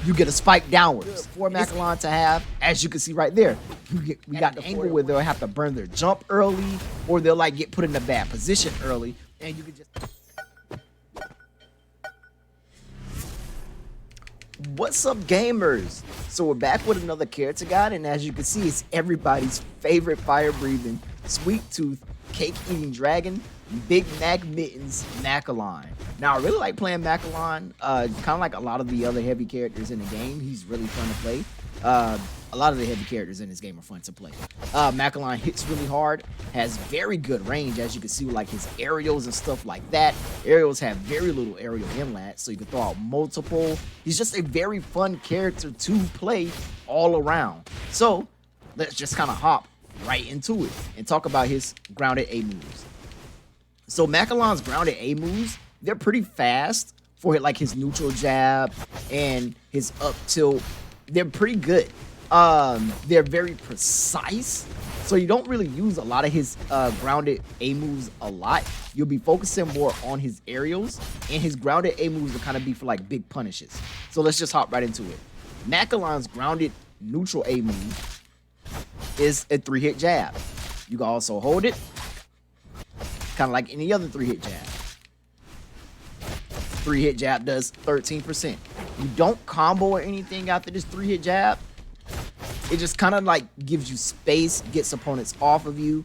you get a spike downwards. For Macalon to have, as you can see right there, we got the angle where they'll have to burn their jump early, or they'll like get put in a bad position early, and you can just... What's up, gamers? So we're back with another character guide, and as you can see, it's everybody's favorite fire-breathing, sweet-tooth, cake-eating dragon, Big Mac Mittens, Macalon. Now, I really like playing Macalon, kind of like a lot of the other heavy characters in the game. He's really fun to play. A lot of the heavy characters in this game are fun to play. Macalon hits really hard, has very good range, as you can see with like his aerials and stuff like that. Aerials have very little aerial inlet, so you can throw out multiple. He's just a very fun character to play all around. So let's just kind of hop right into it and talk about his grounded A moves. So Macalon's grounded A moves, they're pretty fast for like his neutral jab and his up tilt. They're pretty good. They're very precise, so you don't really use a lot of his grounded A moves a lot. You'll be focusing more on his aerials, and his grounded A moves will kind of be for like big punishes. So let's just hop right into it. Macalon's grounded neutral A move is a 3-hit jab. You can also hold it, kind of like any other 3-hit jab. 3-hit jab does 13%. You don't combo or anything after this 3-hit jab. It just kind of like gives you space, gets opponents off of you.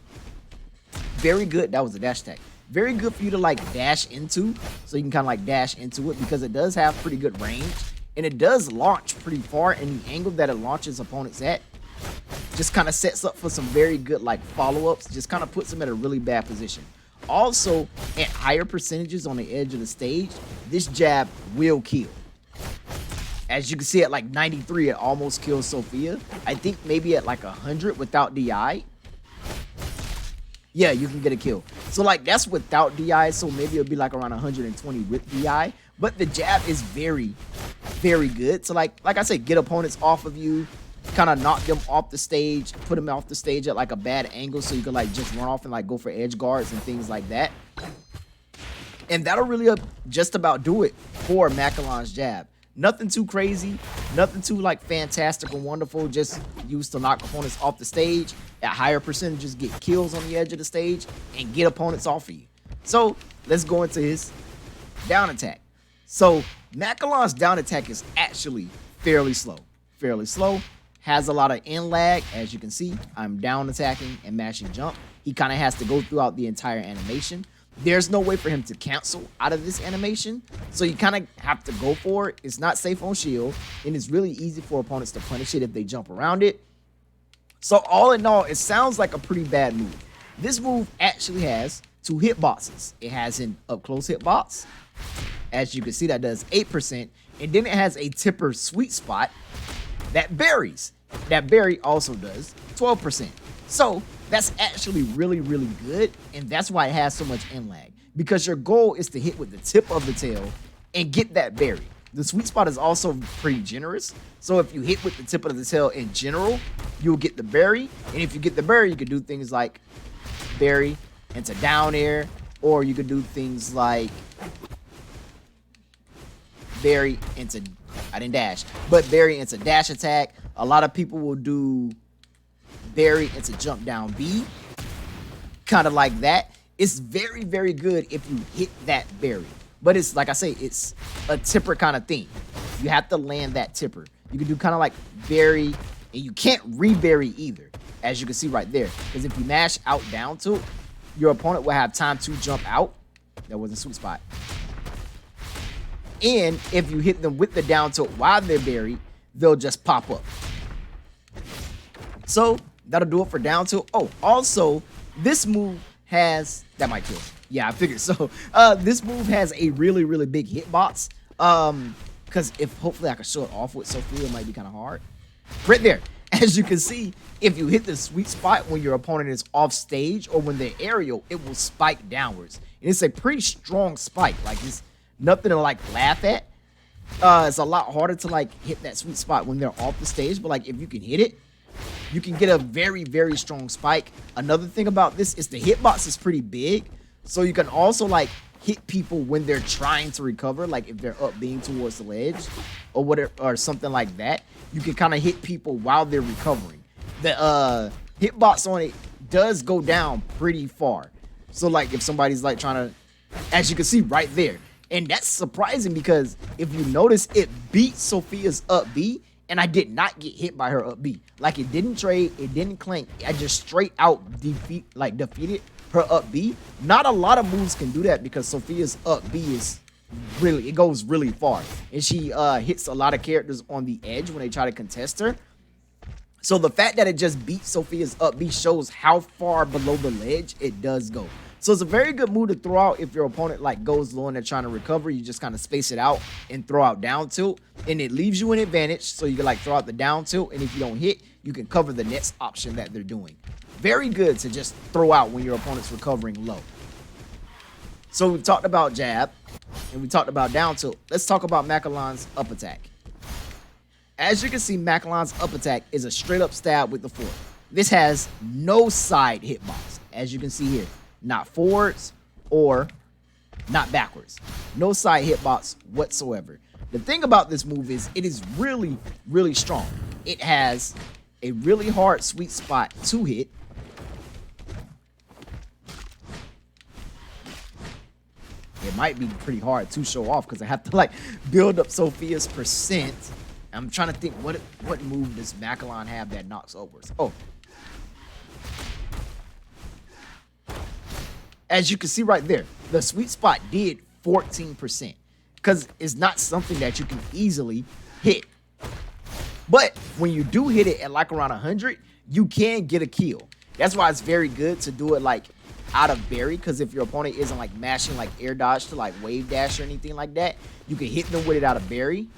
Very good. That was a dash attack. Very good for you to like dash into, so you can kind of like dash into it because it does have pretty good range, and it does launch pretty far, and the angle that it launches opponents at just kind of sets up for some very good like follow-ups. Just kind of puts them at a really bad position. Also, at higher percentages on the edge of the stage, this jab will kill. As you can see at like 93, it almost kills Sophia. I think maybe at like 100 without DI. Yeah, you can get a kill. So like that's without DI, so maybe it'll be like around 120 with DI. But the jab is very, very good. So like I said, get opponents off of you, kind of knock them off the stage, put them off the stage at like a bad angle so you can like just run off and like go for edge guards and things like that. And that'll really just about do it for Macalon's jab. Nothing too crazy, nothing too like fantastic or wonderful, just used to knock opponents off the stage at higher percentages, get kills on the edge of the stage, and get opponents off of you. So let's go into his down attack. So Macalon's down attack is actually fairly slow. Has a lot of in lag. As you can see, I'm down attacking and mashing jump. He kind of has to go throughout the entire animation. There's no way for him to cancel out of this animation, so you kind of have to go for it. It's not safe on shield, and it's really easy for opponents to punish it if they jump around it. So all in all, it sounds like a pretty bad move. This move actually has 2 hitboxes. It has an up-close hitbox. As you can see, that does 8%, and then it has a tipper sweet spot that buries. That bury also does 12%. So that's actually really, really good, and that's why it has so much in lag, because your goal is to hit with the tip of the tail and get that berry. The sweet spot is also pretty generous, so if you hit with the tip of the tail in general, you'll get the berry, and if you get the berry, you can do things like berry into down air, or you could do things like berry into, I didn't dash, but berry into dash attack. A lot of people will do berry into jump down B, kind of like that. It's very, very good if you hit that berry, but it's like I say, it's a tipper kind of thing. You have to land that tipper. You can do kind of like berry, and you can't re-berry either, as you can see right there, because if you mash out down to it, your opponent will have time to jump out. That was a sweet spot. And if you hit them with the down tilt while they're buried, they'll just pop up. So that'll do it for down tilt. Oh, also, this move has, that might kill. Yeah, I figured so. This move has a really, really big hitbox. Because if hopefully I can show it off with Sophia, it might be kind of hard. Right there. As you can see, if you hit the sweet spot when your opponent is off stage or when they're aerial, it will spike downwards. And it's a pretty strong spike. Like, it's nothing to like laugh at. It's a lot harder to like hit that sweet spot when they're off the stage, but like if you can hit it, you can get a very, very strong spike. Another thing about this is the hitbox is pretty big, so you can also like hit people when they're trying to recover, like if they're up being towards the ledge or whatever or something like that. You can kind of hit people while they're recovering. The hitbox on it does go down pretty far. So like if somebody's like trying to, as you can see right there, and that's surprising because if you notice, it beat Sophia's up B, and I did not get hit by her up B. Like it didn't trade, it didn't clank. I just straight out defeated her up B. Not a lot of moves can do that because Sophia's up B is really, it goes really far, and she hits a lot of characters on the edge when they try to contest her. So the fact that it just beat Sophia's up B shows how far below the ledge it does go. So it's a very good move to throw out if your opponent like goes low and they're trying to recover. You just kind of space it out and throw out down tilt, and it leaves you an advantage. So you can like throw out the down tilt, and if you don't hit, you can cover the next option that they're doing. Very good to just throw out when your opponent's recovering low. So we talked about jab and we talked about down tilt. Let's talk about Macalon's up attack. As you can see, Macalon's up attack is a straight up stab with the fork. This has no side hitbox, as you can see here. Not forwards or not backwards. No side hitbox whatsoever. The thing about this move is it is really, really strong. It has a really hard sweet spot to hit. It might be pretty hard to show off because I have to like build up Sophia's percent. I'm trying to think what move does Macalon have that knocks upwards. Oh. As you can see right there, the sweet spot did 14% because it's not something that you can easily hit. But when you do hit it at like around 100, you can get a kill. That's why it's very good to do it like out of berry, because if your opponent isn't like mashing like air dodge to like wave dash or anything like that, you can hit them with it out of berry.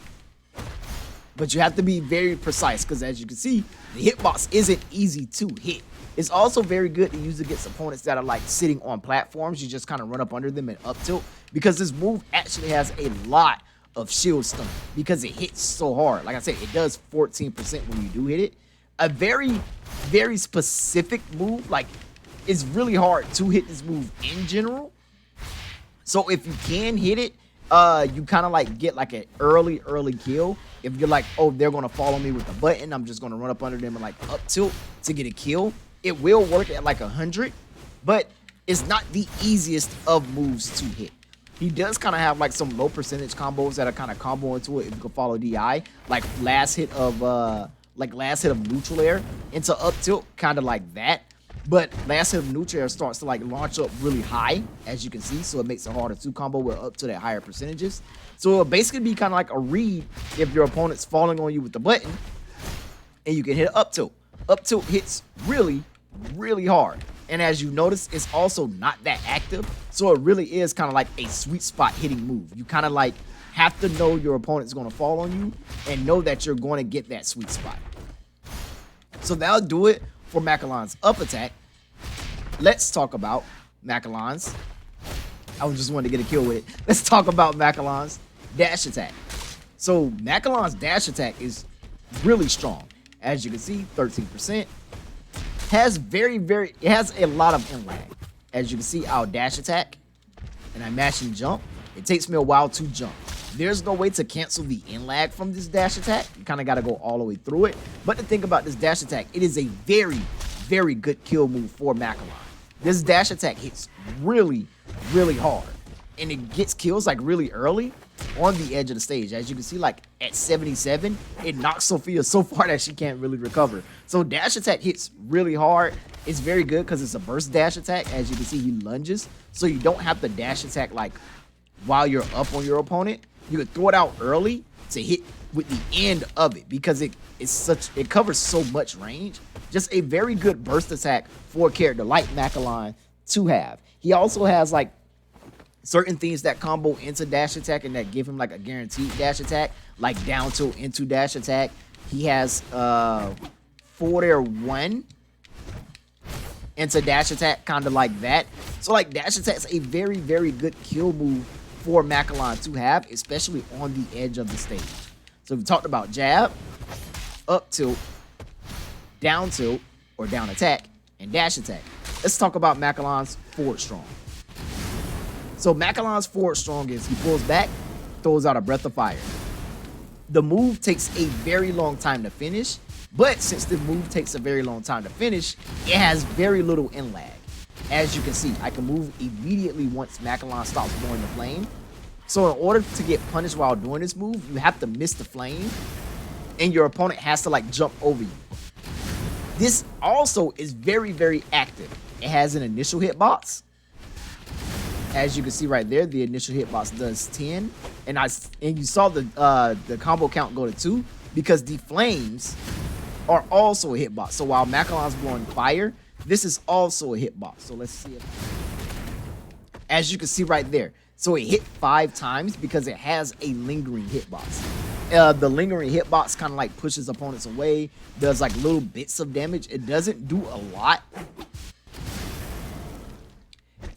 But you have to be very precise because as you can see, the hitbox isn't easy to hit. It's also very good to use against opponents that are like sitting on platforms. You just kind of run up under them and up tilt, because this move actually has a lot of shield stun because it hits so hard. Like I said, it does 14% when you do hit it. A very, very specific move. Like it's really hard to hit this move in general. So if you can hit it, you kind of like get like an early kill. If you're like, oh, they're gonna follow me with the button, I'm just gonna run up under them and like up tilt to get a kill. It will work at like 100, but it's not the easiest of moves to hit. He does kind of have like some low percentage combos that are kind of combo into it if you can follow DI, like last hit of neutral air into up tilt, kind of like that. But last hit of neutral air starts to like launch up really high, as you can see, so it makes it harder to combo with up to that higher percentages. So it'll basically be kind of like a read if your opponent's falling on you with the button, and you can hit up tilt. Up tilt hits really, really hard. And as you notice, it's also not that active. So it really is kind of like a sweet spot hitting move. You kind of like have to know your opponent's going to fall on you and know that you're going to get that sweet spot. So that'll do it for Macalon's up attack. Let's talk about Macalon's. I just wanted to get a kill with it. Let's talk about Macalon's dash attack. So Macalon's dash attack is really strong. As you can see, 13%. Has it has a lot of in lag. As you can see, I'll dash attack and I mash and jump. It takes me a while to jump. There's no way to cancel the in lag from this dash attack. You kind of got to go all the way through it. But the thing about this dash attack, it is a very, very good kill move for Macalon. This dash attack hits really, really hard, and it gets kills like really early on the edge of the stage. As you can see, like at 77, it knocks Sophia so far that she can't really recover. So dash attack hits really hard. It's very good because it's a burst dash attack. As you can see, he lunges, so you don't have to dash attack like while you're up on your opponent. You can throw it out early to hit with the end of it because it covers so much range. Just a very good burst attack for a character like Macalon to have. He also has like certain things that combo into dash attack and that give him like a guaranteed dash attack, like down tilt into dash attack. He has forward 1 into dash attack, kind of like that. So like dash attack's a very, very good kill move for Macalon to have, especially on the edge of the stage. So we talked about jab, up tilt, down tilt or down attack, and dash attack. Let's talk about Macalon's forward strong. So Macalon's forward strong is he pulls back, throws out a breath of fire. The move takes a very long time to finish, but since the move takes a very long time to finish, it has very little in lag. As you can see, I can move immediately once Macalon stops blowing the flame. So in order to get punished while doing this move, you have to miss the flame, and your opponent has to like jump over you. This also is very, very active. It has an initial hitbox. As you can see right there, the initial hitbox does 10, and you saw the combo count go to 2 because the flames are also a hitbox. So while Macalon's blowing fire, this is also a hitbox. So let's see as you can see right there. So it hit 5 times because it has a lingering hitbox. The lingering hitbox kind of like pushes opponents away, does like little bits of damage. It doesn't do a lot.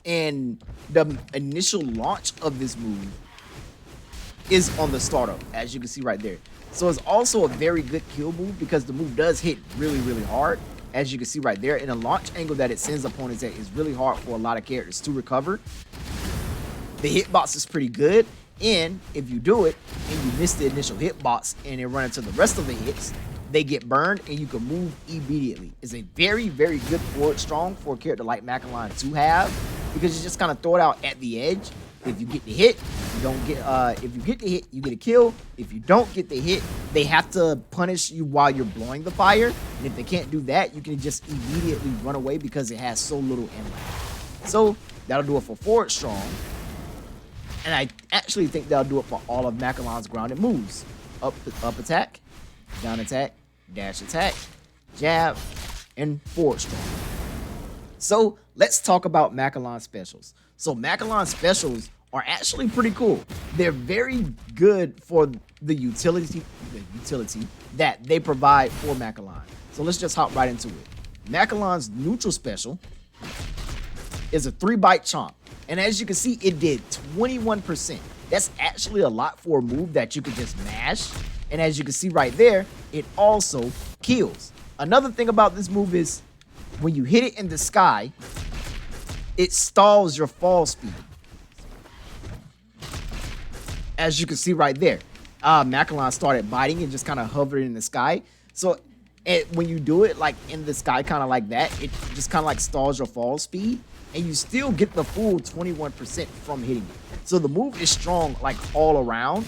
And the initial launch of this move is on the startup, as you can see right there. So it's also a very good kill move because the move does hit really, really hard, as you can see right there. And the launch angle that it sends opponents at is really hard for a lot of characters to recover. The hitbox is pretty good, and if you do it and you miss the initial hitbox and then run into the rest of the hits, they get burned and you can move immediately. It's a very, very good forward strong for a character like Macalon to have, because you just kind of throw it out at the edge. If you get the hit, you don't get. If you get the hit, you get a kill. If you don't get the hit, they have to punish you while you're blowing the fire. And if they can't do that, you can just immediately run away because it has so little inlag. So that'll do it for forward strong. And I actually think that'll do it for all of Macalon's grounded moves. Up attack, down attack, dash attack, jab, and forward strong. So let's talk about Macalon specials. So Macalon specials are actually pretty cool. They're very good for the utility that they provide for Macalon. So let's just hop right into it. Macalon's neutral special is a 3-bite chomp. And as you can see, it did 21%. That's actually a lot for a move that you could just mash. And as you can see right there, it also kills. Another thing about this move is when you hit it in the sky, it stalls your fall speed. As you can see right there, Macalon started biting and just kind of hovered in the sky. So when you do it like in the sky, kind of like that, it just kind of like stalls your fall speed. And you still get the full 21% from hitting it. So the move is strong like all around.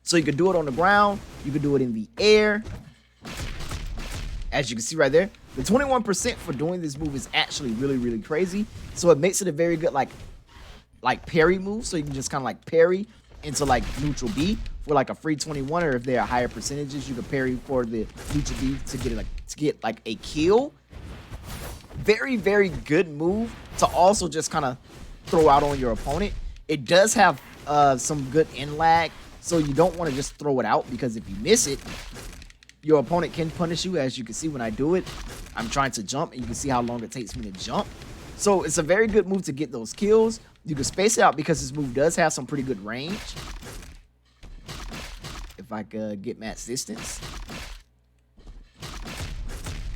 So you can do it on the ground, you can do it in the air. As you can see right there, the 21% for doing this move is actually really, really crazy. So it makes it a very good like parry move. So you can just kind of like parry into like neutral B for like a free 21, or if there are higher percentages, you can parry for the neutral B to get like a kill. Very, very good move to also just kind of throw out on your opponent. It does have some good in lag, so you don't want to just throw it out, because if you miss it, your opponent can punish you. As you can see when I do it, I'm trying to jump, and you can see how long it takes me to jump. So it's a very good move to get those kills. You can space it out because this move does have some pretty good range. If I could get max distance.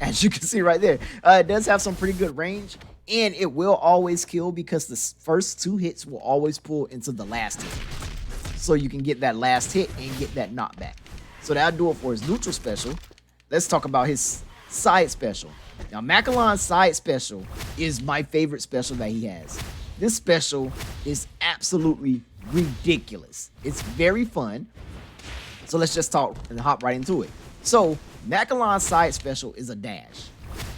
As you can see right there, it does have some pretty good range, and it will always kill because the first 2 hits will always pull into the last hit. So you can get that last hit and get that knockback. So that'll do it for his neutral special. Let's talk about his side special. Now, Macalon's side special is my favorite special that he has. This special is absolutely ridiculous. It's very fun. So let's just talk and hop right into it. So Macalon's side special is a dash.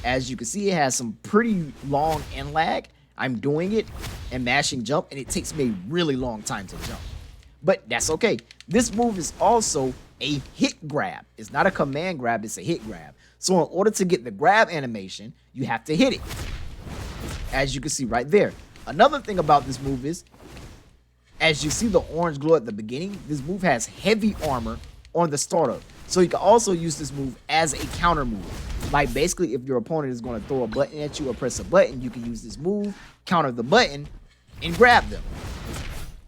As you can see, it has some pretty long in lag. I'm doing it and mashing jump, and it takes me a really long time to jump. But that's okay. This move is also a hit grab. It's not a command grab, it's a hit grab. So in order to get the grab animation, you have to hit it. As you can see right there. Another thing about this move is, as you see the orange glow at the beginning, this move has heavy armor on the startup. So you can also use this move as a counter move. Like basically, if your opponent is going to throw a button at you or press a button, you can use this move, counter the button, and grab them.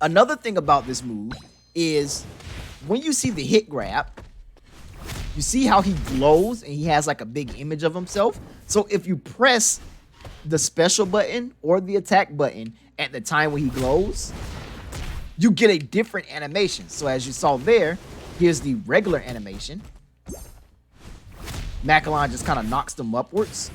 Another thing about this move is when you see the hit grab, you see how he glows and he has like a big image of himself. So if you press the special button or the attack button at the time when he glows, you get a different animation. So as you saw there, here's the regular animation. Macalon just kind of knocks them upwards.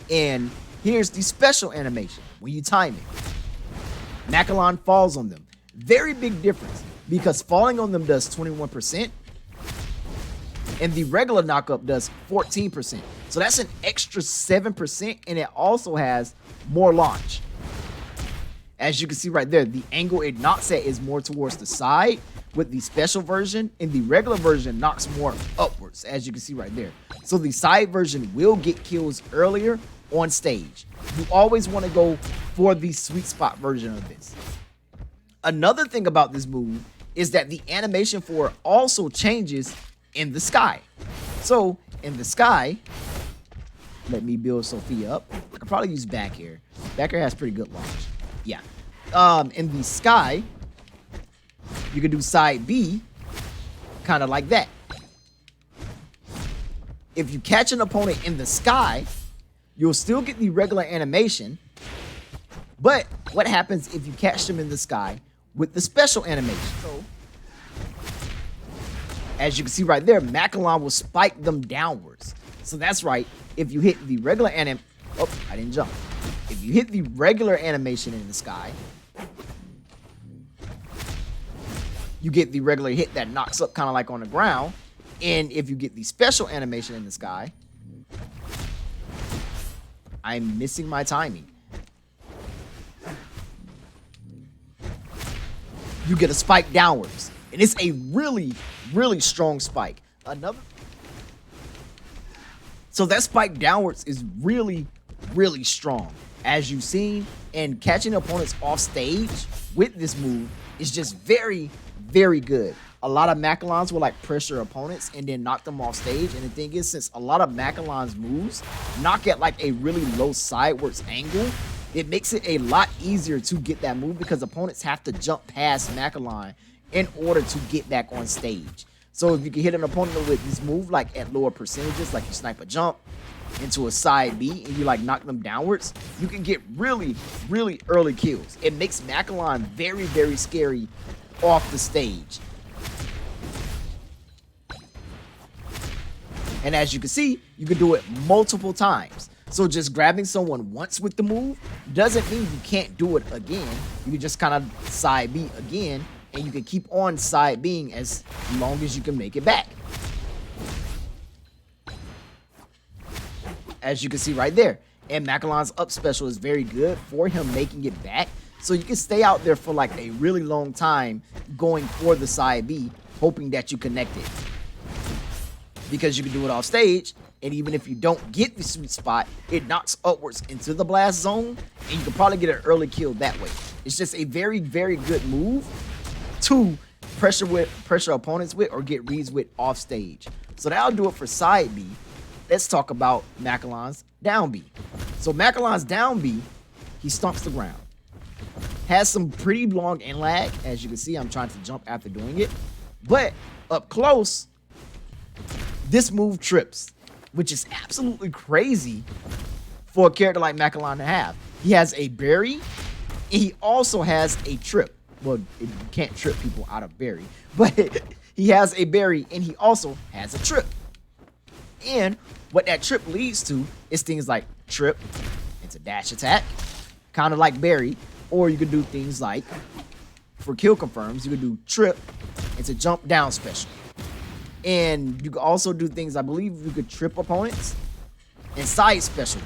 And here's the special animation when you time it. Macalon falls on them. Very big difference, because falling on them does 21%, and the regular knockup does 14%. So that's an extra 7%, and it also has more launch. As you can see right there, the angle it knocks at is more towards the side with the special version, and the regular version knocks more upwards, as you can see right there. So the side version will get kills earlier on stage. You always want to go for the sweet spot version of this. Another thing about this move is that the animation for it also changes in the sky. So in the sky, let me build Sophia up. I could probably use back air. Back air has pretty good launch. Yeah. In the sky, you can do side B, kind of like that. If you catch an opponent in the sky, you'll still get the regular animation. But what happens if you catch them in the sky with the special animation? So, as you can see right there, Macalon will spike them downwards. So that's right. If you hit the regular oh, I didn't jump. If you hit the regular animation in the sky, you get the regular hit that knocks up kind of like on the ground. And if you get the special animation in the sky, I'm missing my timing. You get a spike downwards. And it's a really, really strong spike. So that spike downwards is really, really strong, as you've seen. And catching opponents off stage with this move is just very, very good. A lot of Macalons will like pressure opponents and then knock them off stage. And the thing is, since a lot of Macalon's moves knock at like a really low sideways angle, it makes it a lot easier to get that move, because opponents have to jump past Macalon in order to get back on stage. So if you can hit an opponent with this move like at lower percentages, like you snipe a jump into a side B and you like knock them downwards, you can get really, really early kills. It makes Macalon very, very scary off the stage. And as you can see, you can do it multiple times. So just grabbing someone once with the move doesn't mean you can't do it again. You can just kind of side B again, and you can keep on side Bing as long as you can make it back. As you can see right there. And Macalon's up special is very good for him making it back. So you can stay out there for like a really long time going for the side B, hoping that you connect it. Because you can do it off stage, and even if you don't get the sweet spot, it knocks upwards into the blast zone, and you can probably get an early kill that way. It's just a very, very good move to pressure opponents with or get reads with off stage. So that'll do it for side B. Let's talk about Macalon's down B. So Macalon's down B, he stomps the ground. Has some pretty long in lag. As you can see, I'm trying to jump after doing it. But up close, this move trips, which is absolutely crazy for a character like Macalon to have. He has a berry, and he also has a trip. Well, you can't trip people out of berry, but he has a berry, and he also has a trip. And what that trip leads to is things like trip into dash attack, kind of like berry, or you could do things like, for kill confirms, you could do trip into jump down special. And you could also do things, I believe you could trip opponents and side special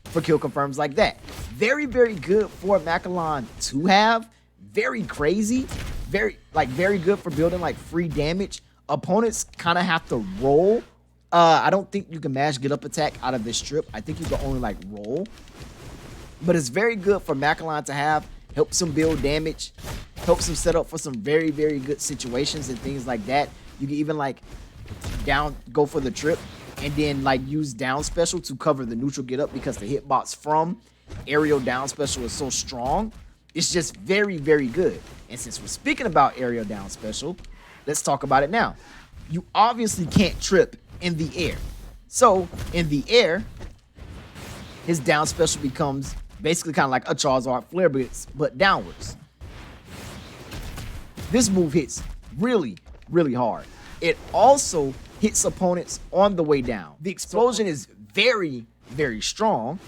for kill confirms like that. Very, very good for Macalon to have. Very crazy. Very good for building like free damage. Opponents kind of have to roll. I don't think you can mash get up attack out of this trip. I think you can only like roll. But it's very good for Macalon to have. Helps him build damage. Helps him set up for some very, very good situations and things like that. You can even like go for the trip and then like use down special to cover the neutral get up, because the hitbox from aerial down special is so strong. It's just very, very good. And since we're speaking about aerial down special, let's talk about it now. You obviously can't trip in the air. So in the air, his down special becomes Basically kind of like a Charizard flare blitz, but downwards. This move hits really, really hard. It also hits opponents on the way down. The explosion is very, very strong.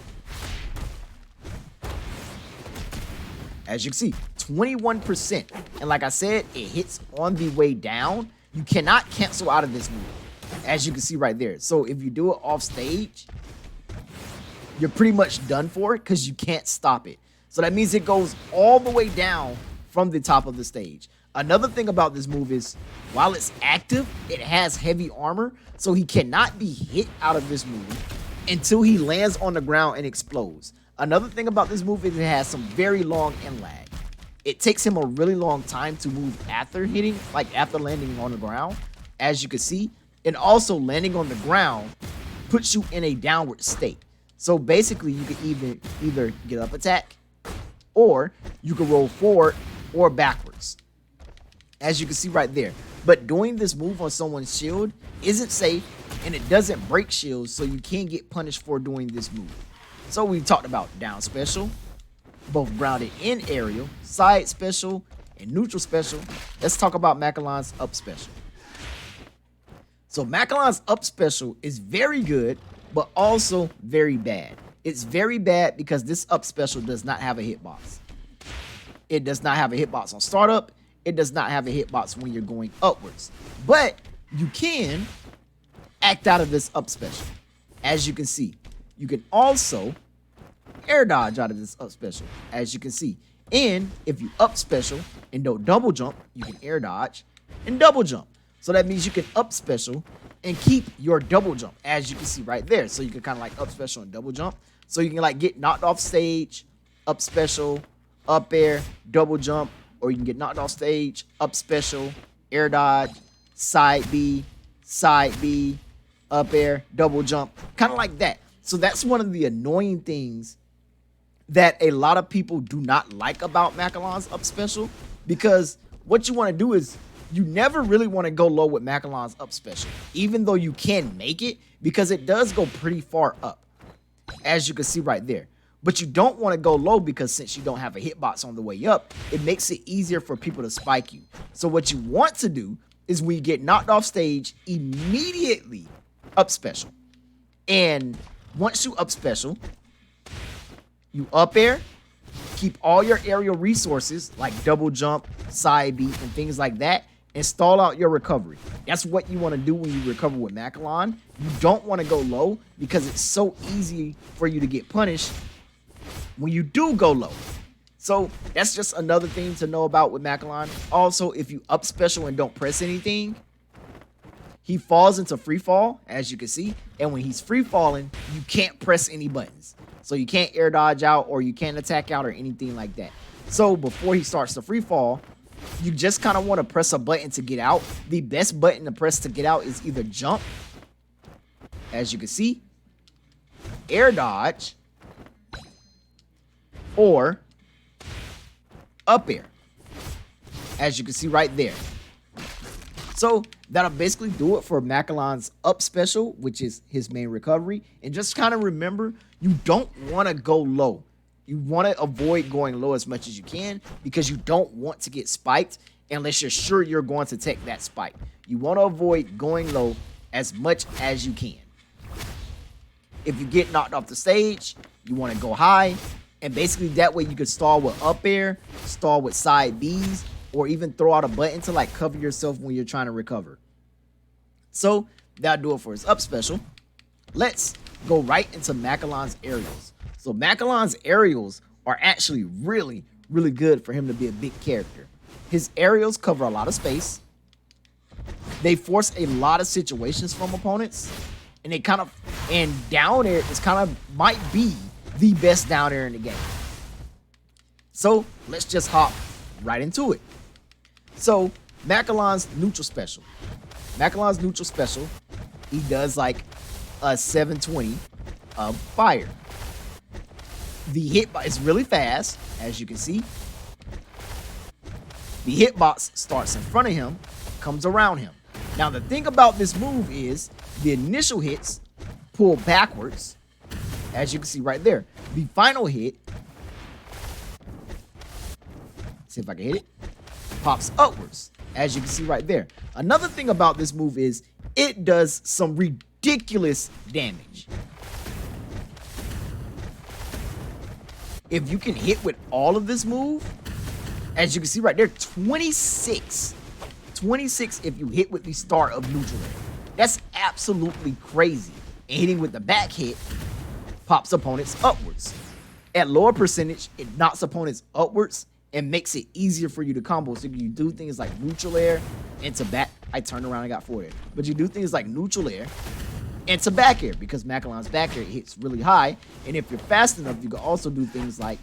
As you can see, 21%. And like I said, it hits on the way down. You cannot cancel out of this move, as you can see right there. So if you do it off stage, you're pretty much done for it because you can't stop it. So that means it goes all the way down from the top of the stage. Another thing about this move is, while it's active, it has heavy armor, so he cannot be hit out of this move until he lands on the ground and explodes. Another thing about this move is it has some very long end lag. It takes him a really long time to move after hitting, like after landing on the ground, as you can see. And also landing on the ground puts you in a downward state. So basically you can either get up attack, or you can roll forward or backwards, as you can see right there. But doing this move on someone's shield isn't safe, and it doesn't break shields, so you can get punished for doing this move. So we talked about down special, both grounded and aerial, side special, and neutral special. Let's talk about Macalon's up special. So Macalon's up special is very good, but also very bad. It's very bad because this up special does not have a hitbox. It does not have a hitbox on startup. It does not have a hitbox when you're going upwards. But you can act out of this up special, as you can see. You can also air dodge out of this up special, as you can see. And if you up special and don't double jump, you can air dodge and double jump. So that means you can up special and keep your double jump, as you can see right there. So you can kind of like up special and double jump. So you can like get knocked off stage, up special, up air, double jump, or you can get knocked off stage, up special, air dodge, side B, up air, double jump, kind of like that. So that's one of the annoying things that a lot of people do not like about Macalon's up special, because what you want to do is you never really want to go low with Macalon's up special, even though you can make it, because it does go pretty far up, as you can see right there. But you don't want to go low because since you don't have a hitbox on the way up, it makes it easier for people to spike you. So what you want to do is when you get knocked off stage, immediately up special. And once you up special, you up air, keep all your aerial resources like double jump, side B, and things like that, and stall out your recovery. That's what you want to do when you recover with Macalon. You don't want to go low because it's so easy for you to get punished when you do go low. So that's just another thing to know about with Macalon. Also, if you up special and don't press anything, he falls into free fall, as you can see. And when he's free falling, you can't press any buttons. So you can't air dodge out, or you can't attack out, or anything like that. So before he starts to free fall, you just kind of want to press a button to get out. The best button to press to get out is either jump, as you can see, air dodge, or up air, as you can see right there. So that'll basically do it for Macalon's up special, which is his main recovery. And just kind of remember, you don't want to go low. You want to avoid going low as much as you can, because you don't want to get spiked unless you're sure you're going to take that spike. You want to avoid going low as much as you can. If you get knocked off the stage, you want to go high. And basically that way you could stall with up air, stall with side Bs, or even throw out a button to like cover yourself when you're trying to recover. So that'll do it for his up special. Let's go right into Macalon's aerials. So Macalon's aerials are actually really, really good for him to be a big character. His aerials cover a lot of space. They force a lot of situations from opponents. And they kind of, and down air is kind of, might be the best down air in the game. So let's just hop right into it. So Macalon's neutral special. Macalon's neutral special, he does like a 720 of fire. The hitbox is really fast, as you can see. The hitbox starts in front of him, comes around him. Now the thing about this move is the initial hits pull backwards, as you can see right there. The final hit, see if I can hit it, pops upwards, as you can see right there. Another thing about this move is it does some ridiculous damage. If you can hit with all of this move, as you can see right there, 26. 26 if you hit with the start of neutral air. That's absolutely crazy. And hitting with the back hit pops opponents upwards. At lower percentage, it knocks opponents upwards and makes it easier for you to combo. So you do things like neutral air into back. I turned around and got forward air. But you do things like neutral air into back air, because Macalon's back air hits really high. And if you're fast enough, you can also do things like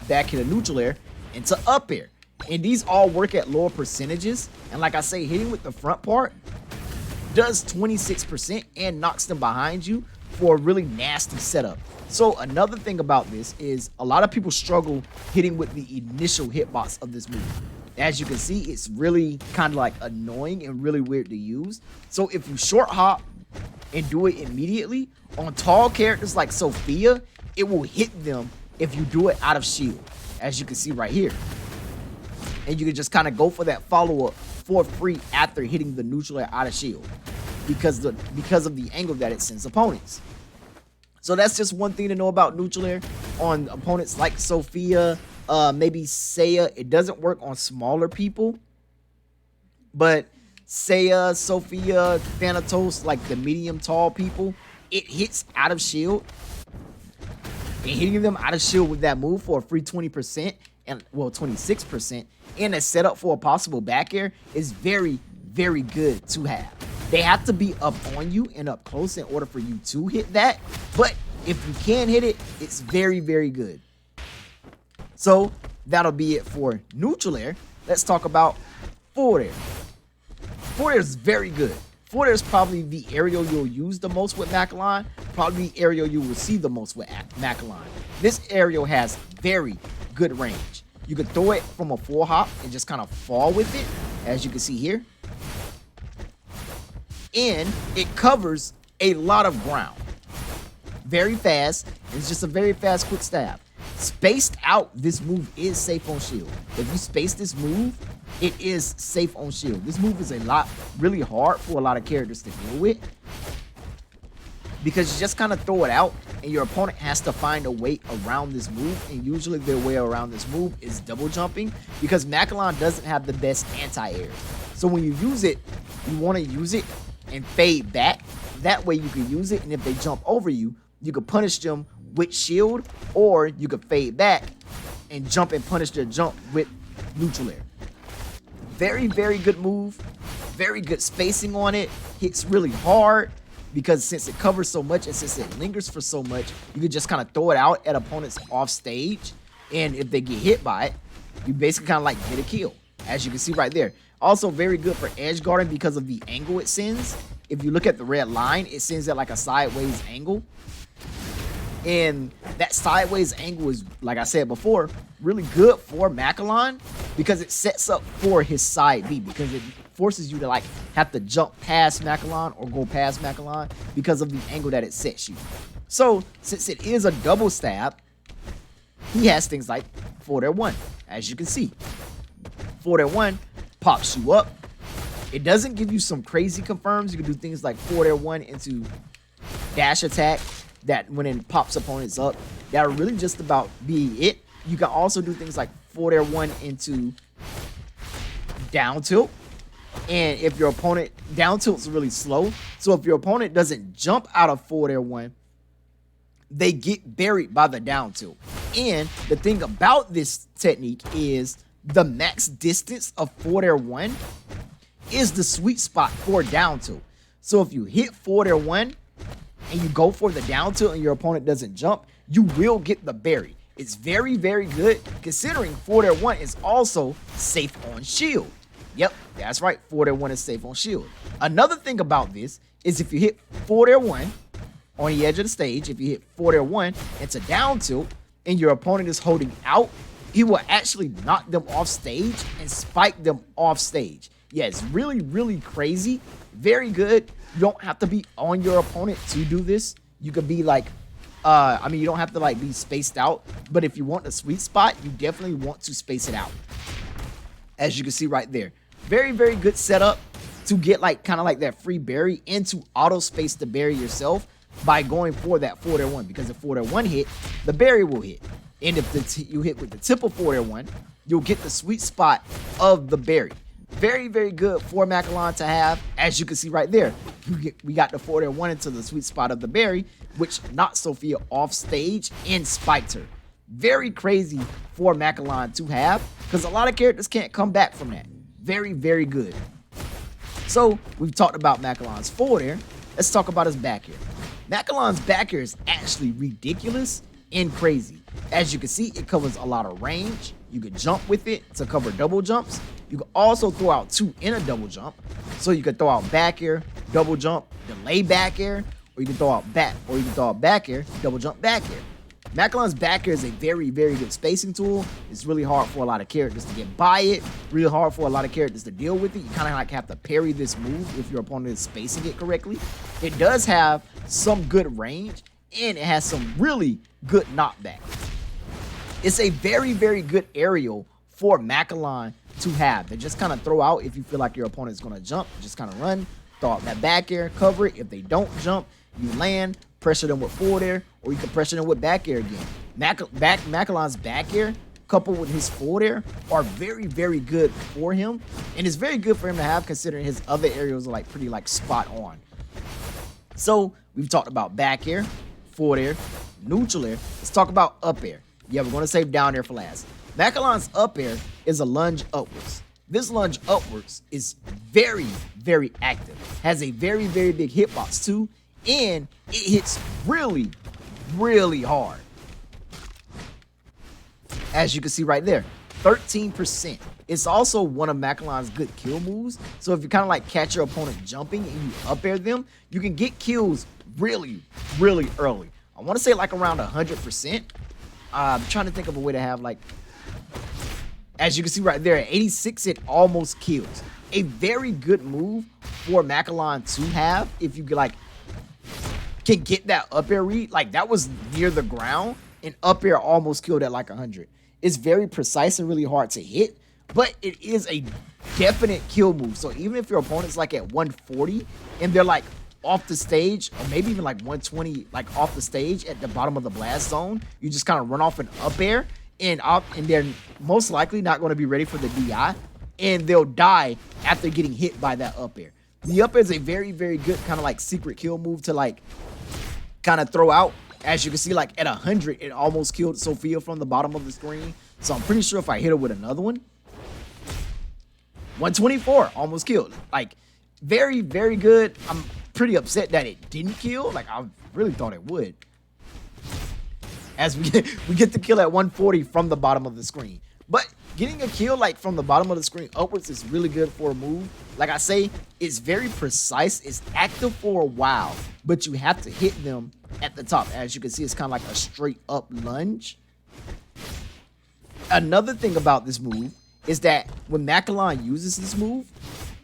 back hit a neutral air into up air. And these all work at lower percentages. And like I say, hitting with the front part does 26% and knocks them behind you for a really nasty setup. So another thing about this is a lot of people struggle hitting with the initial hitbox of this move. As you can see, it's really kind of like annoying and really weird to use. So if you short hop and do it immediately, on tall characters like Sophia, it will hit them if you do it out of shield, as you can see right here. And you can just kind of go for that follow-up for free after hitting the neutral air out of shield, because of the angle that it sends opponents. So that's just one thing to know about neutral air on opponents like Sophia, maybe Saeya. It doesn't work on smaller people, but Saeya, Sophia, Thanatos, like the medium tall people, it hits out of shield. And hitting them out of shield with that move for a free 20%, and well, 26%, and a setup for a possible back air is very, very good to have. They have to be up on you and up close in order for you to hit that, but if you can hit it, it's very, very good. So that'll be it for neutral air. Let's talk about forward air. Forward air is very good. Forward air is probably the aerial you'll use the most with Macalon, probably the aerial you will see the most with Macalon. This aerial has very good range. You can throw it from a full hop and just kind of fall with it, as you can see here. And it covers a lot of ground. Very fast. It's just a very fast quick stab. Spaced out, this move is safe on shield. If you space this move, it is safe on shield. This move is really hard for a lot of characters to deal with, because you just kind of throw it out and your opponent has to find a way around this move, and usually their way around this move is double jumping, because Macalon doesn't have the best anti-air. So when you use it, you want to use it and fade back. That way you can use it, and if they jump over you, you can punish them with shield, or you can fade back and jump and punish their jump with neutral air. Very, very good move. Very good spacing on it. Hits really hard, because since it covers so much and since it lingers for so much, you can just kind of throw it out at opponents off stage, and if they get hit by it, you basically kind of like get a kill, as you can see right there. Also very good for edge guarding because of the angle it sends. If you look at the red line, it sends at like a sideways angle. And that sideways angle is, like I said before, really good for Macalon, because it sets up for his side B, because it forces you to like have to jump past Macalon or go past Macalon because of the angle that it sets you. So since it is a double stab, he has things like forward air 1, as you can see. Forward air 1 pops you up. It doesn't give you some crazy confirms. You can do things like forward air 1 into dash attack, that when it pops opponents up, that are really just about be it. You can also do things like forward air 1 into down tilt. And if your opponent, down tilt's really slow, so if your opponent doesn't jump out of forward air 1, they get buried by the down tilt. And the thing about this technique is the max distance of forward air 1 is the sweet spot for down tilt. So if you hit forward air 1 and you go for the down tilt and your opponent doesn't jump, you will get the bury. It's very, very good, considering forward air 1 is also safe on shield. Yep, that's right, forward air 1 is safe on shield. Another thing about this is if you hit forward air 1 on the edge of the stage, if you hit forward air 1 into down tilt and your opponent is holding out, he will actually knock them off stage and spike them off stage. Yeah, it's really, really crazy. Very good. You don't have to be on your opponent to do this. You could be like, I mean, you don't have to like be spaced out, but if you want a sweet spot, you definitely want to space it out. As you can see right there. Very, very good setup to get like kind of like that free berry and to auto space the berry yourself by going for that forward air one, because if forward air one hit, the berry will hit. And if you hit with the tip of forward air one, you'll get the sweet spot of the berry. Very, very good for Macalon to have. As you can see right there, we got the forward air one into the sweet spot of the berry, which knocked Sophia off stage and spiked her. Very crazy for Macalon to have, because a lot of characters can't come back from that. Very, very good. So we've talked about Macalon's forward air. Let's talk about his back air. Macalon's back air is actually ridiculous and crazy. As you can see, it covers a lot of range. You can jump with it to cover double jumps. You can also throw out two in a double jump. So you can throw out back air, double jump, delay back air, or you can throw out back air, double jump back air. Macalon's back air is a very, very good spacing tool. It's really hard for a lot of characters to get by it. Really hard for a lot of characters to deal with it. You kind of like have to parry this move if your opponent is spacing it correctly. It does have some good range, and it has some really good knockback. It's a very, very good aerial for Macalon to have. They just kind of throw out if you feel like your opponent is going to jump. Just kind of run, throw out that back air, cover it. If they don't jump, you land, pressure them with forward air, or you can pressure them with back air again. Macalon's back air coupled with his forward air are very, very good for him, and it's very good for him to have considering his other aerials are like pretty like spot on. So we've talked about back air, forward air, neutral air. Let's talk about up air. Yeah, we're going to save down air for last. Macalon's up air is a lunge upwards. This lunge upwards is very, very active. Has a very, very big hitbox too, and it hits really, really hard. As you can see right there, 13%. It's also one of Macalon's good kill moves. So if you kind of like catch your opponent jumping and you up air them, you can get kills really, really early. I want to say like around 100%. I'm trying to think of a way to have like, as you can see right there, at 86, it almost kills. A very good move for Macalon to have if you like can get that up air read. Like that was near the ground and up air almost killed at like 100. It's very precise and really hard to hit, but it is a definite kill move. So even if your opponent's like at 140 and they're like off the stage, or maybe even like 120, like off the stage at the bottom of the blast zone, you just kind of run off an up air and they're most likely not going to be ready for the DI, and they'll die after getting hit by that up air. The up air is a very, very good kind of like secret kill move to like kind of throw out. As you can see, like at 100, it almost killed Sophia from the bottom of the screen. So I'm pretty sure if I hit her with another one, 124 almost killed. Like very, very good. I'm pretty upset that it didn't kill. Like I really thought it would. As we get the kill at 140 from the bottom of the screen. But getting a kill like from the bottom of the screen upwards is really good for a move. Like I say, it's very precise. It's active for a while, but you have to hit them at the top. As you can see, it's kind of like a straight up lunge. Another thing about this move is that when Macalon uses this move,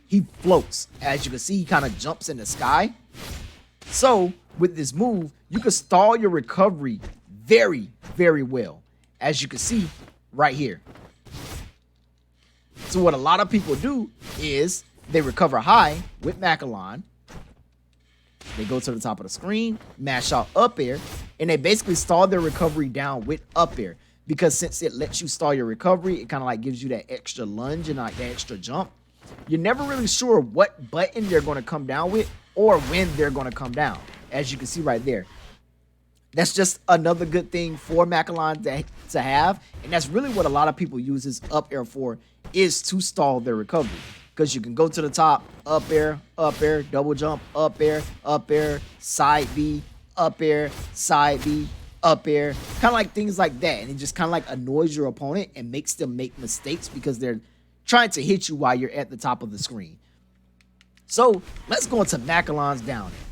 he floats. As you can see, he kind of jumps in the sky. So with this move, you can stall your recovery very, very well. As you can see right here. So what a lot of people do is they recover high with Macalon. They go to the top of the screen, mash out up air, and they basically stall their recovery down with up air. Because since it lets you stall your recovery, it kind of like gives you that extra lunge and like that extra jump. You're never really sure what button they're going to come down with or when they're going to come down. As you can see right there. That's just another good thing for Macalon to have. And that's really what a lot of people use his up air for, is to stall their recovery. Because you can go to the top, up air, double jump, up air, side B, up air, side B, up air. Kind of like things like that. And it just kind of like annoys your opponent and makes them make mistakes because they're trying to hit you while you're at the top of the screen. So let's go into Macalon's down air.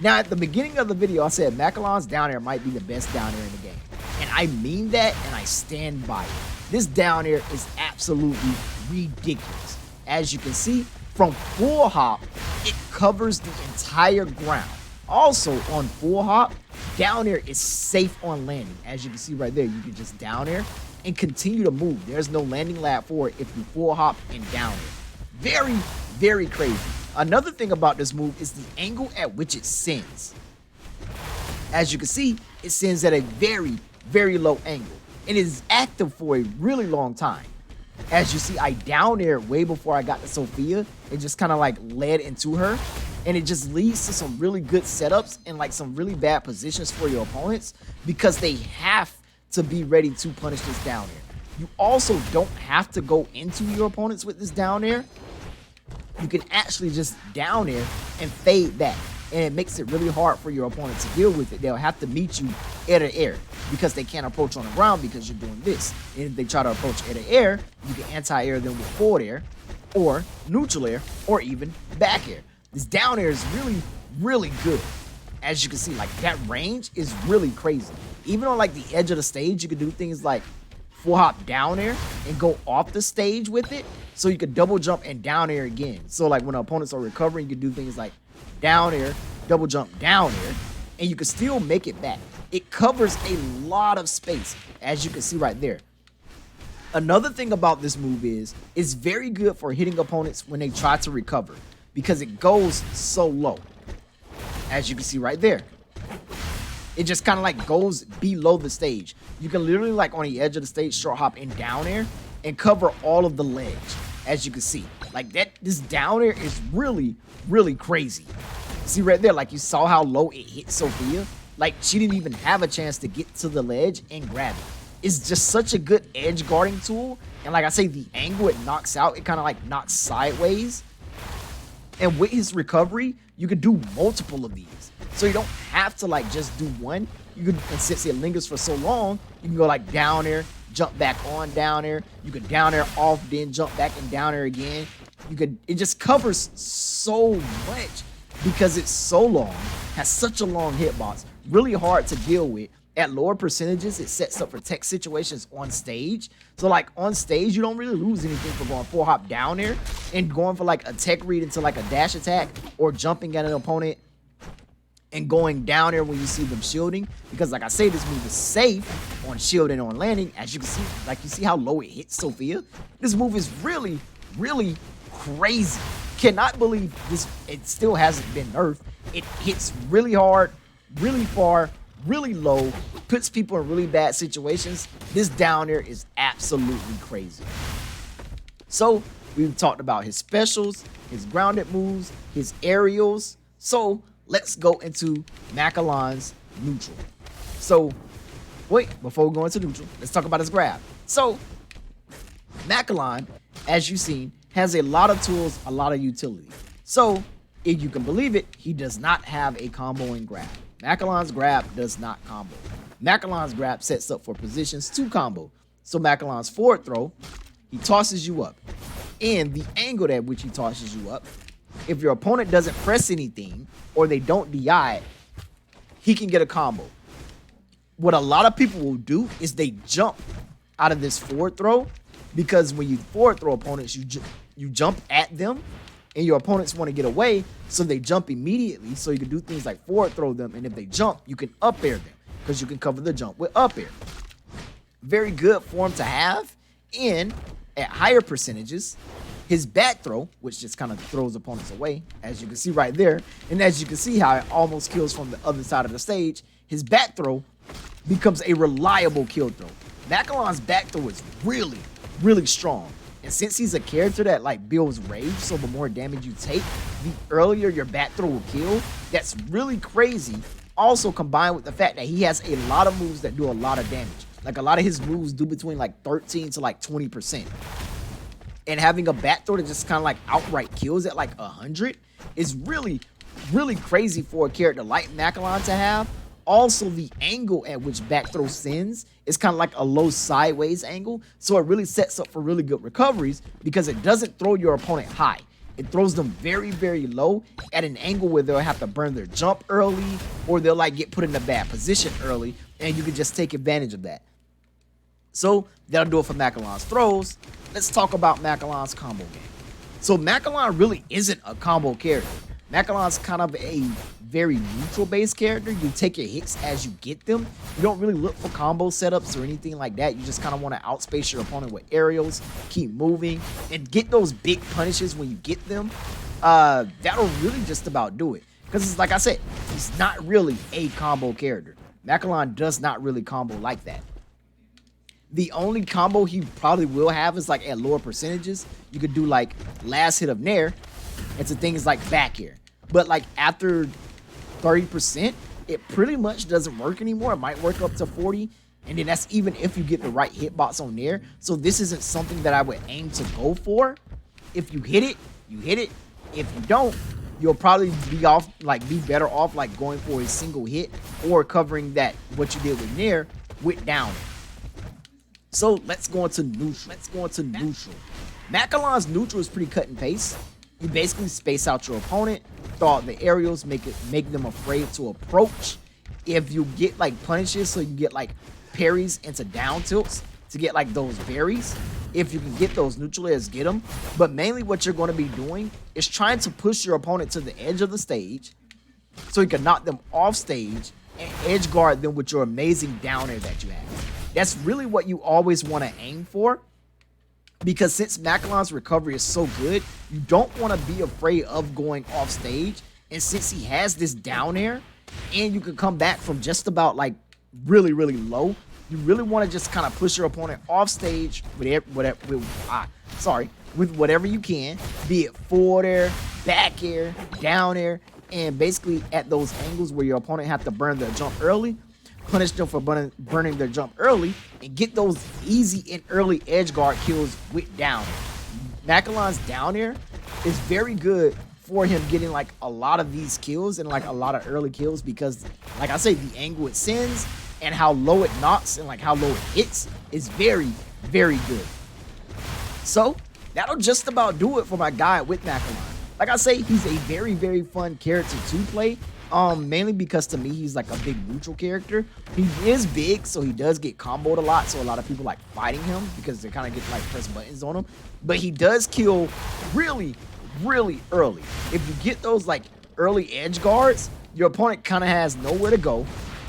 Now, at the beginning of the video, I said Macalon's down air might be the best down air in the game. And I mean that, and I stand by it. This down air is absolutely ridiculous. As you can see, from full hop, it covers the entire ground. Also, on full hop, down air is safe on landing. As you can see right there, you can just down air and continue to move. There's no landing lag for it if you full hop and down air. Very, very crazy. Another thing about this move is the angle at which it sends. As you can see, it sends at a very, very low angle and is active for a really long time. As you see, I down aired way before I got to Sophia. It just kind of like led into her, and it just leads to some really good setups and like some really bad positions for your opponents because they have to be ready to punish this down air. You also don't have to go into your opponents with this down air. You can actually just down air and fade back, and it makes it really hard for your opponent to deal with it. They'll have to meet you air to air because they can't approach on the ground because you're doing this. And if they try to approach air to air, you can anti-air them with forward air or neutral air or even back air. This down air is really, really good. As you can see, like that range is really crazy. Even on like the edge of the stage, you can do things like full hop down air and go off the stage with it. So you could double jump and down air again. So like when opponents are recovering, you can do things like down air, double jump down air, and you can still make it back. It covers a lot of space, as you can see right there. Another thing about this move is it's very good for hitting opponents when they try to recover because it goes so low. As you can see right there. It just kind of like goes below the stage. You can literally like on the edge of the stage short hop and down air and cover all of the ledge, as you can see. Like that, this down air is really, really crazy. See right there, like you saw how low it hit Sophia? Like she didn't even have a chance to get to the ledge and grab it. It's just such a good edge guarding tool. And like I say, the angle it knocks out, it kind of like knocks sideways. And with his recovery, you could do multiple of these. So you don't have to like just do one. You could, and since it lingers for so long, you can go like down air, jump back on down air. You could down air off, then jump back and down air again. You could, it just covers so much because it's so long, has such a long hitbox, really hard to deal with. At lower percentages, it sets up for tech situations on stage. So like on stage, you don't really lose anything for going full hop down air and going for like a tech read into like a dash attack or jumping at an opponent and going down there when you see them shielding, because like I say, this move is safe on shield and on landing. As you can see, like you see how low it hits Sophia. This move is really, really crazy. Cannot believe this, it still hasn't been nerfed. It hits really hard, really far, really low, puts people in really bad situations. This down there is absolutely crazy. So we've talked about his specials, his grounded moves, his aerials. So let's go into Macalon's neutral. So, wait, before we go into neutral, let's talk about his grab. So, Macalon, as you've seen, has a lot of tools, a lot of utility. So, if you can believe it, he does not have a comboing grab. Macalon's grab does not combo. Macalon's grab sets up for positions to combo. So, Macalon's forward throw, he tosses you up. And the angle at which he tosses you up, if your opponent doesn't press anything or they don't DI it, he can get a combo. What a lot of people will do is they jump out of this forward throw, because when you forward throw opponents, you jump at them and your opponents want to get away, so they jump immediately. So you can do things like forward throw them, and if they jump, you can up air them because you can cover the jump with up air. Very good form to have. And at higher percentages, his back throw, which just kind of throws opponents away, as you can see right there, and as you can see how it almost kills from the other side of the stage, his back throw becomes a reliable kill throw. Macalon's back throw is really, really strong. And since he's a character that like builds rage, so the more damage you take, the earlier your back throw will kill. That's really crazy. Also combined with the fact that he has a lot of moves that do a lot of damage. Like a lot of his moves do between like 13 to like 20%. And having a back throw that just kind of like outright kills at like 100 is really, really crazy for a character like Macalon to have. Also, the angle at which back throw sends is kind of like a low sideways angle. So it really sets up for really good recoveries because it doesn't throw your opponent high. It throws them very, very low at an angle where they'll have to burn their jump early, or they'll like get put in a bad position early, and you can just take advantage of that. So that'll do it for Macalon's throws. Let's talk about Macalon's combo game. So Macalon really isn't a combo character. Macalon's kind of a very neutral based character. You take your hits as you get them. You don't really look for combo setups or anything like that. You just kind of want to outspace your opponent with aerials, keep moving, and get those big punishes when you get them. That'll really just about do it. Because it's like I said, he's not really a combo character. Macalon does not really combo like that. The only combo he probably will have is like at lower percentages. You could do like last hit of Nair into things like back air. But like after 30%, it pretty much doesn't work anymore. It might work up to 40. And then that's even if you get the right hitbox on Nair. So this isn't something that I would aim to go for. If you hit it, you hit it. If you don't, you'll probably be better off like going for a single hit or covering that what you did with Nair with down. So let's go into neutral. Macalon's neutral is pretty cut and paste. You basically space out your opponent, throw out the aerials, make them afraid to approach. If you get like punishes, so you get like parries into down tilts to get like those berries. If you can get those neutral airs, get them. But mainly what you're going to be doing is trying to push your opponent to the edge of the stage so you can knock them off stage and edge guard them with your amazing down air that you have. That's really what you always want to aim for, because since Macalon's recovery is so good, you don't want to be afraid of going off stage. And since he has this down air and you can come back from just about like really low, you really want to just kind of push your opponent off stage with whatever you can, be it forward air, back air, down air, and basically at those angles where your opponent have to burn their jump early, punish them for burning their jump early, and get those easy and early edge guard kills with down air. Macalon's down air is very good for him getting like a lot of these kills and like a lot of early kills, because like I say, the angle it sends and how low it knocks and like how low it hits is very good. So that'll just about do it for my guy with Macalon. Like I say, he's a very fun character to play. Mainly because to me, he's like a big neutral character. He is big, so he does get comboed a lot. So a lot of people like fighting him because they kind of get like press buttons on him. But he does kill really early. If you get those like early edge guards, your opponent kind of has nowhere to go.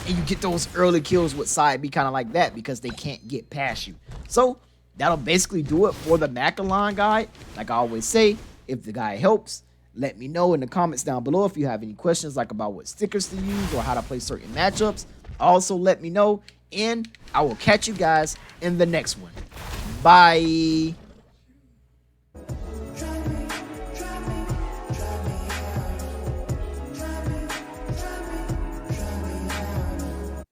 And you get those early kills with side B kind of like that because they can't get past you. So that'll basically do it for the Macalon guide. Like I always say, if the guy helps, let me know in the comments down below if you have any questions like about what stickers to use or how to play certain matchups. Also let me know, and I will catch you guys in the next one. Bye.